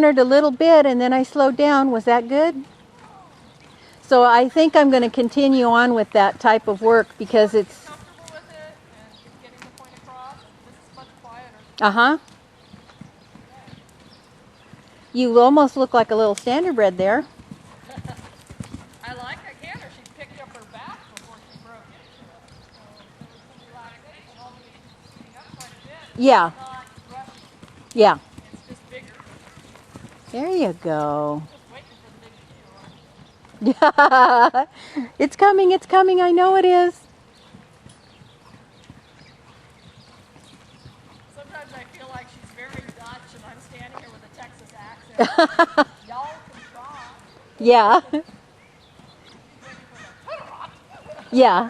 cantered a little bit and then I slowed down. Was that good? So I think I'm going to continue on with that type of work because it's... Comfortable with it and you're getting the point across. This is much quieter. Uh-huh. You almost look like a little standardbred there. I like a canter. She picked up her back before she broke into it. So there was some relaxation, albeit speeding up quite a bit. Yeah. It's not rushing. Yeah. It's just bigger. There you go. Just waiting for the big deal. Yeah. It's coming, it's coming. I know it is. Sometimes I feel like she's very Dutch and I'm standing here with a Texas accent. Y'all can try. Yeah. Yeah.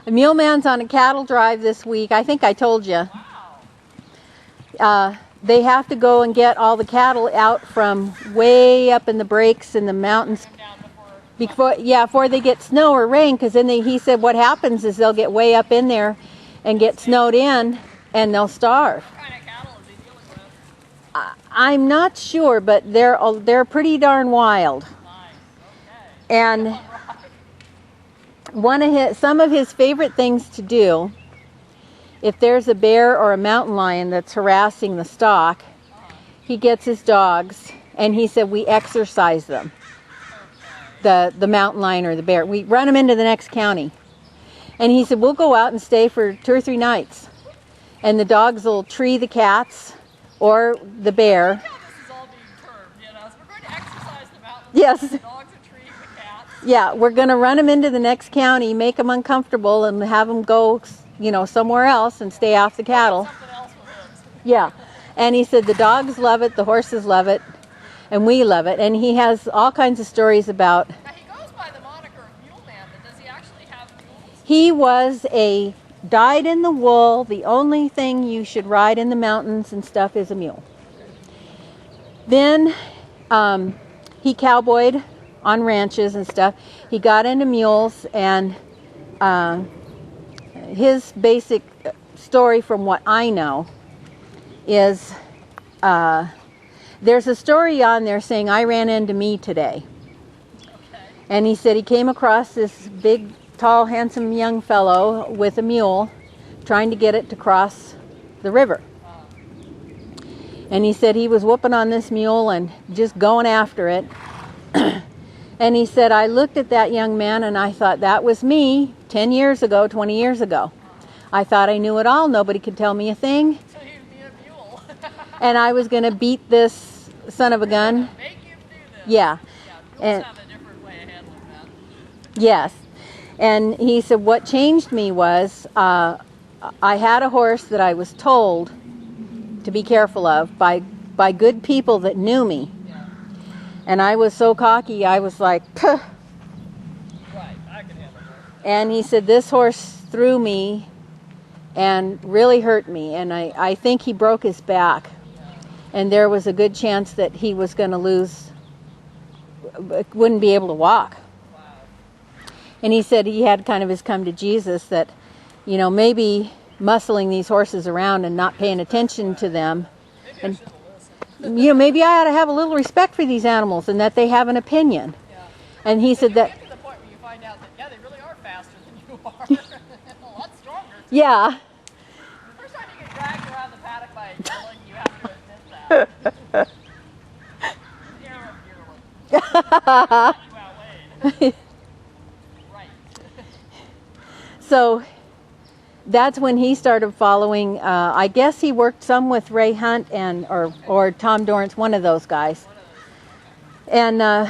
The Mule Man's on a cattle drive this week. I think I told you. Wow. They have to go and get all the cattle out from way up in the breaks in the mountains before they get snow or rain. Because then he said what happens is they'll get way up in there and get snowed in and they'll starve. What kind of cattle is he dealing with? I'm not sure, but they're pretty darn wild. Nice. Okay. And some of his favorite things to do, if there's a bear or a mountain lion that's harassing the stock, he gets his dogs and he said we exercise them. The mountain lion or the bear. We run them into the next county. And he said we'll go out and stay for 2 or 3 nights. And the dogs will tree the cats or the bear. This is all being termed, you know. So we're going to exercise the mountain. Yes. The dogs are treating the cats. Yeah, we're going to run them into the next county, make them uncomfortable, and have them go, somewhere else and stay off the cattle. Something else with it. Yeah. And he said the dogs love it, the horses love it, and we love it. And he has all kinds of stories about... Now, he goes by the moniker of Mule Man, but does he actually have mules? He was a dyed in the wool. The only thing you should ride in the mountains and stuff is a mule. Then he cowboyed on ranches and stuff. He got into mules, and his basic story from what I know is there's a story on there saying I ran into me today. Okay. And he said he came across this big, tall, handsome young fellow with a mule trying to get it to cross the river. And he said he was whooping on this mule and just going after it. And he said, I looked at that young man and I thought, that was me 10 years ago, 20 years ago. I thought I knew it all. Nobody could tell me a thing. So he'd be a mule. And I was going to beat this son of a gun. Make him do this. Yeah. Yeah, mules And have a different way of handling that. yes. And he said, what changed me was I had a horse that I was told to be careful of by good people that knew me. Yeah. And I was so cocky, I was like, puh. Right, I can handle that. And he said, this horse threw me and really hurt me. And I think he broke his back. And there was a good chance that he was going to wouldn't be able to walk. Wow. And he said he had kind of his come to Jesus that, maybe muscling these horses around and not paying attention to them. Maybe And, I should have listened. maybe I ought to have a little respect for these animals and that they have an opinion. Yeah. And he said You that, get to the point where you find out that, yeah, they really are faster than you are. A lot stronger. Too. yeah. The first time you get dragged around the paddock by a yearling, you have to admit that. You're a yearling. You outweighed. Right. So that's when he started following. I guess he worked some with Ray Hunt or Tom Dorrance, one of those guys. And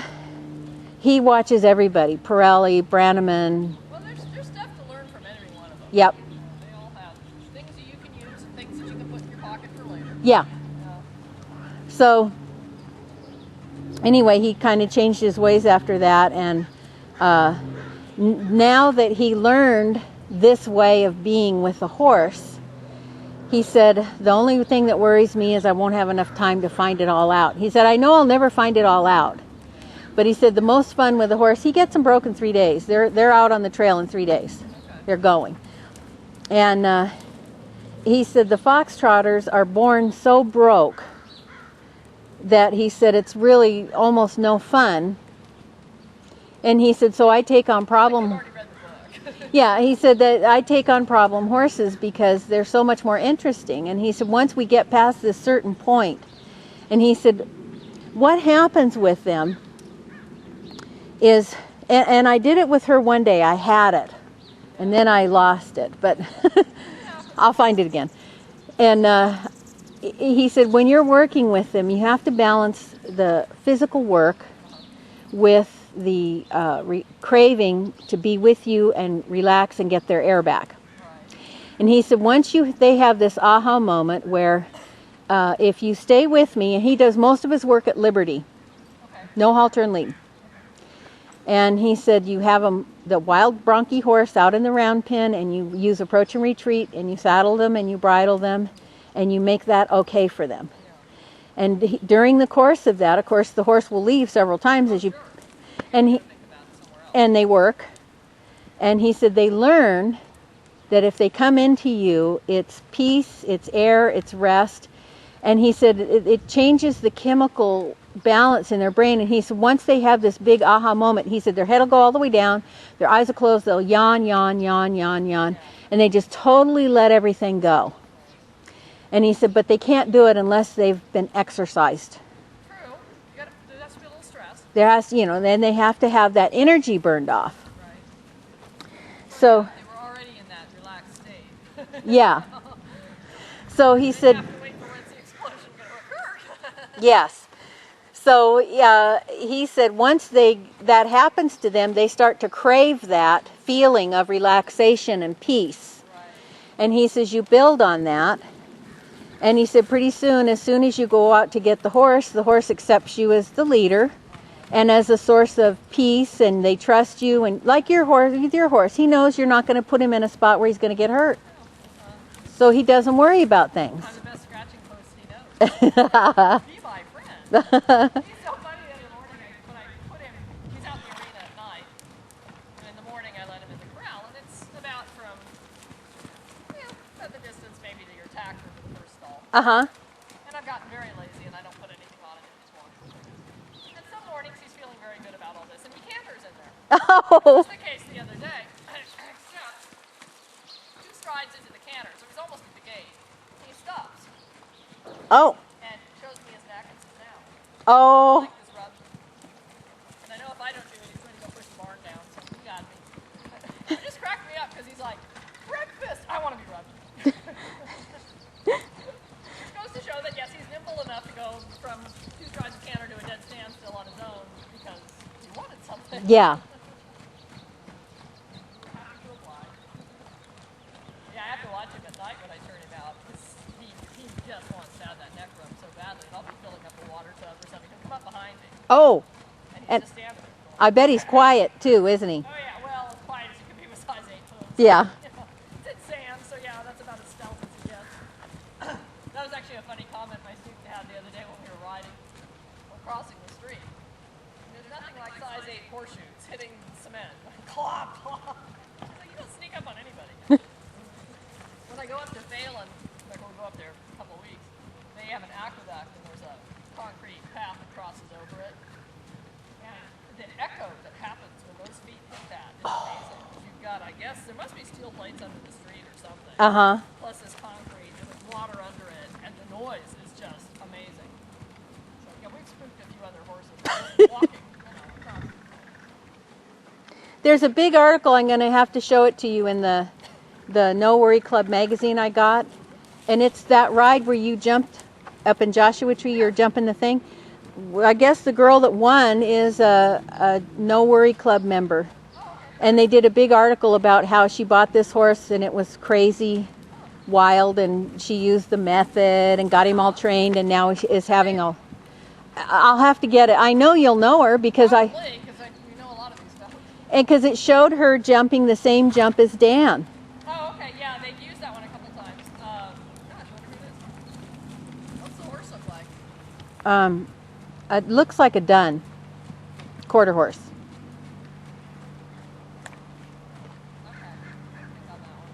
he watches everybody, Pirelli, Brannaman. Well, there's stuff to learn from every one of them. Yep. They all have things that you can use and things that you can put in your pocket for later. Yeah. Yeah. So anyway, he kind of changed his ways after that. And now that he learned this way of being with the horse, he said, the only thing that worries me is I won't have enough time to find it all out. He said, I know I'll never find it all out. But he said the most fun with a horse, he gets them broke in 3 days. They're out on the trail in 3 days. Okay. they're going. And he said the foxtrotters are born so broke that he said it's really almost no fun. And he said, so I take on problem... I've already read the book. Yeah, he said that I take on problem horses because they're so much more interesting. And he said once we get past this certain point, and he said what happens with them is, and I did it with her one day, I had it, and then I lost it, but I'll find it again. And he said when you're working with them, you have to balance the physical work with the craving to be with you and relax and get their air back. And he said once they have this aha moment where if you stay with me, and he does most of his work at Liberty, no halter and lead. And he said you have the wild bronchi horse out in the round pen, and you use approach and retreat, and you saddle them and you bridle them, and you make that okay for them. And during the course of that, of course, the horse will leave several times as you, and they work. And he said they learn that if they come into you, it's peace, it's air, it's rest. And he said it changes the chemical balance in their brain. And he said once they have this big aha moment, he said their head will go all the way down, their eyes will close, they'll yawn, yawn, yawn, yawn, yawn, and they just totally let everything go. And he said, but they can't do it unless they've been exercised. True. There has to be a little stress. There has, then they have to have that energy burned off. Right. So they were already in that relaxed state. yeah. So he said, You have to wait for when's the explosion going to occur. yes. So he said once that happens to them, they start to crave that feeling of relaxation and peace. Right. And he says you build on that. And he said pretty soon, as soon as you go out to get the horse accepts you as the leader and as a source of peace, and they trust you. And like with your horse, he knows you're not going to put him in a spot where he's going to get hurt. So he doesn't worry about things. I'm the best scratching post he knows. Be my friend. He's so funny that in the morning when I put him, he's out in the arena at night. And in the morning I let him in the corral, and it's about from, about the distance maybe to your tacker for the first stall. Uh-huh. And I've gotten very lazy and I don't put anything on it anymore. And some mornings he's feeling very good about all this, and he canters in there. Oh. That was the case the other day. Except 2 strides into the canter, so he's almost at the gate. He stops Oh. and shows me his neck and says, now. Oh. Like this rub. And I know if I don't do it, he's going to go push the barn down, so he got me. It just cracked me up because he's like, breakfast! I want to be rubbed. Which goes to show that, yes, he's nimble enough to go from 2 strides of canter to a dead standstill on his own because he wanted something. Yeah. Happy to oblige. Yeah, I have to watch him at night when I turn him out because he just wants to have that neck rub so badly. And I'll be filling up a water tub or something. He'll come up behind me Oh. and he's And just standing there. I bet he's quiet too, isn't he? Oh yeah, well, as quiet as you can be with size 8 hooves. Yeah. It's in sand, so yeah, that's about as stealth as it gets. That was actually a funny comment my student had the other day when we were riding or crossing the street. There's nothing like size 8 horseshoes hitting cement. Clop, clop. So you don't sneak up on anybody. When I go up to Phelan, like we'll go up there a couple of weeks, they have an aqueduct and there's a concrete path that crosses over it. And the echo that happens when those feet hit that is amazing. You've got, I guess, there must be steel plates under the street or something. Uh-huh. Plus this concrete and there's water under it, and the noise is just amazing. So yeah, we've spooked a few other horses just walking, across. There's a big article, I'm going to have to show it to you in the No Worry Club magazine I got. And it's that ride where you jumped up in Joshua Tree, you're jumping the thing. I guess the girl that won is a No Worry Club member. And they did a big article about how she bought this horse and it was crazy, wild, and she used the method and got him all trained, and now she is having a... I'll have to get it. I know you'll know her because Probably, because we know a lot of these stuff. and because it showed her jumping the same jump as Dan. Oh, okay, yeah, they've used that one a couple times. Gosh, whatever it is. What's the horse look like? It looks like a dun, quarter horse.